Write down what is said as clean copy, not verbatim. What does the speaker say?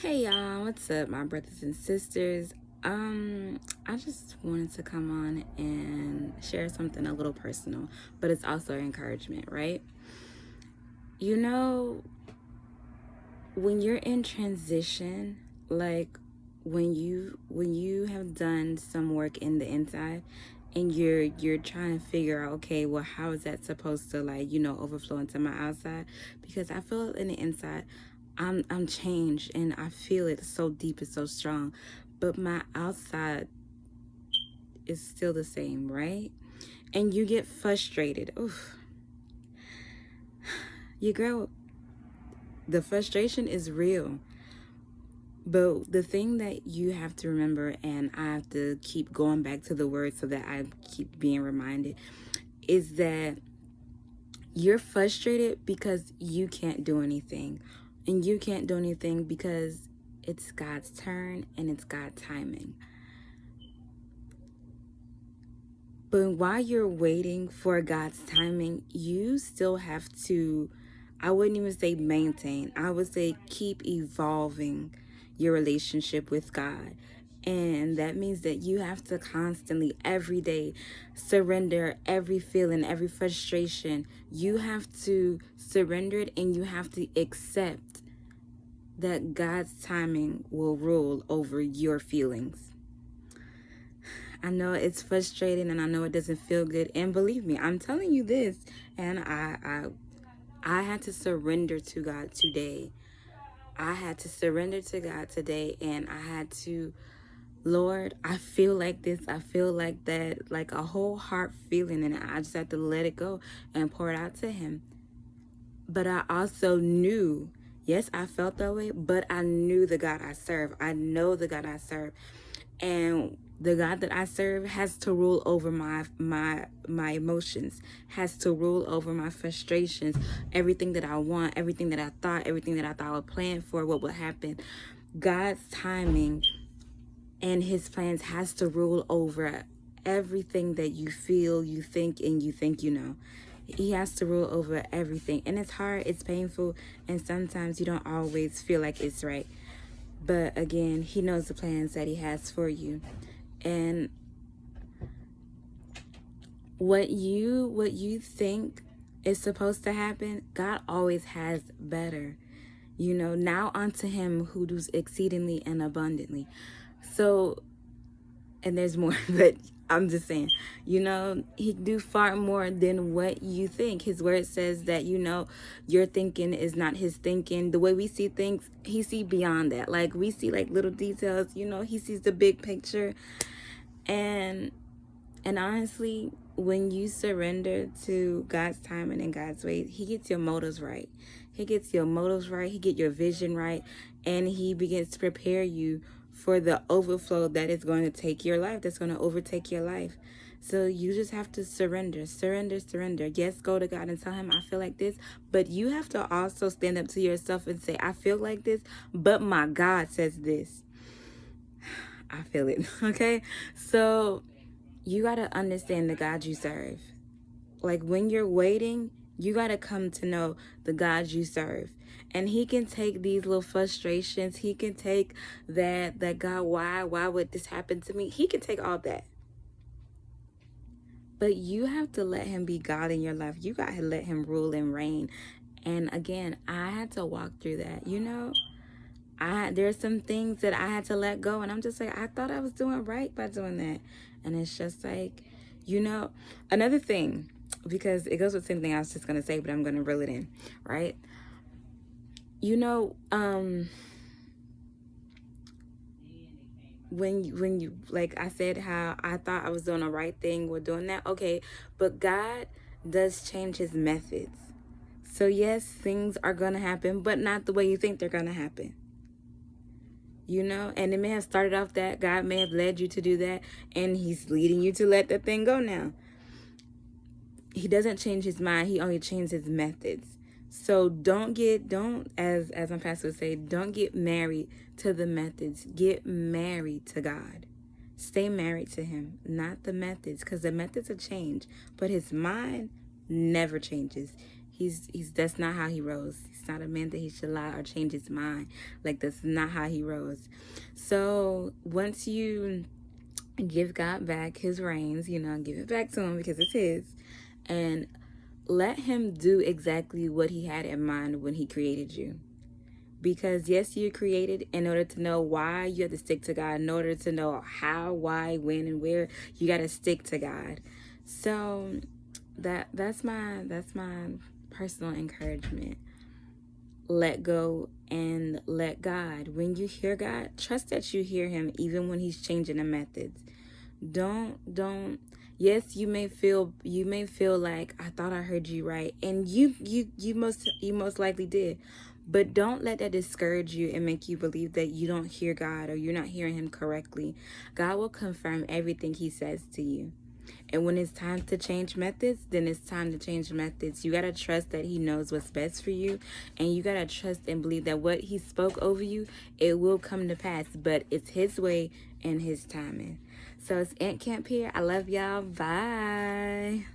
Hey y'all, what's up, my brothers and sisters? I just wanted to come on and share something a little personal, but it's also encouragement, right? You know, when you're in transition, like when you have done some work in the inside and you're trying to figure out, okay, well, how is that supposed to, like, overflow into my outside? Because I feel it in the inside. I'm changed and I feel it so deep and so strong, but my outside is still the same, right? And you get frustrated. Oof. You girl, the frustration is real. But the thing that you have to remember, and I have to keep going back to the word so that I keep being reminded, is that you're frustrated because you can't do anything. And you can't do anything because it's God's turn and it's God's timing. But while you're waiting for God's timing, you still have to, I wouldn't even say maintain, I would say keep evolving your relationship with God. And that means that you have to constantly, every day, surrender every feeling, every frustration. You have to surrender it and you have to accept that God's timing will rule over your feelings. I know it's frustrating and I know it doesn't feel good. And believe me, I'm telling you this. And I had to surrender to God today. I had to surrender to God today. And I had to, Lord, I feel like this. I feel like that, like a whole heart feeling. And I just had to let it go and pour it out to Him. But I also knew, yes, I felt that way, but I knew the God I serve. I know the God I serve. And the God that I serve has to rule over my emotions, has to rule over my frustrations, everything that I want, everything that I thought I would plan for, what would happen. God's timing and His plans has to rule over everything that you feel, you think, and you think you know. He has to rule over everything. And it's hard, it's painful, and sometimes you don't always feel like it's right. But again, He knows the plans that He has for you. And what you think is supposed to happen, God always has better. Now unto Him who does exceedingly and abundantly. So, and there's more, but I'm just saying, He can do far more than what you think. His word says that, your thinking is not His thinking. The way we see things, He see beyond that. Like, we see like little details, He sees the big picture. And honestly, when you surrender to God's timing and God's ways, He gets your motives right. He gets your motives right. He gets your vision right. And He begins to prepare you for the overflow that is going to take your life, that's going to overtake your life. So you just have to surrender. Yes, go to God and tell Him, I feel like this. But you have to also stand up to yourself and say, I feel like this, but my God says this. I feel it. Okay? So you got to understand the God you serve. Like, when you're waiting, you got to come to know the God you serve. And He can take these little frustrations. He can take that God, why would this happen to me? He can take all that. But you have to let Him be God in your life. You got to let Him rule and reign. And again, I had to walk through that. There's some things that I had to let go, and I'm just like, I thought I was doing right by doing that. And it's just like, another thing, because it goes with the same thing I was just going to say, but I'm going to reel it in, right? When you, like I said, how I thought I was doing the right thing with doing that, okay, but God does change His methods. So yes, things are going to happen, but not the way you think they're going to happen. And it may have started off that God may have led you to do that, and He's leading you to let that thing go now. He doesn't change His mind. He only changes His methods. So don't, as my pastor would say, don't get married to the methods. Get married to God. Stay married to Him, not the methods, because the methods have changed, but His mind never changes. He's that's not how he rolls. He's not a man that he should lie or change his mind. Like, that's not how he rolls. So once you give God back his reins, give it back to him because it's his, and let him do exactly what he had in mind when he created you. Because yes, you're created. In order to know why, you have to stick to God. In order to know how, why, when, and where, you got to stick to God. So that's my personal encouragement. Let go and let God. When you hear God, trust that you hear him even when he's changing the methods. Don't yes, you may feel like, I thought I heard you right, and you most likely did. But don't let that discourage you and make you believe that you don't hear God or you're not hearing him correctly. God will confirm everything he says to you. And when it's time to change methods, then it's time to change methods. You got to trust that he knows what's best for you. And you got to trust and believe that what he spoke over you, it will come to pass. But it's his way and his timing. So it's Aunt Camp here. I love y'all. Bye.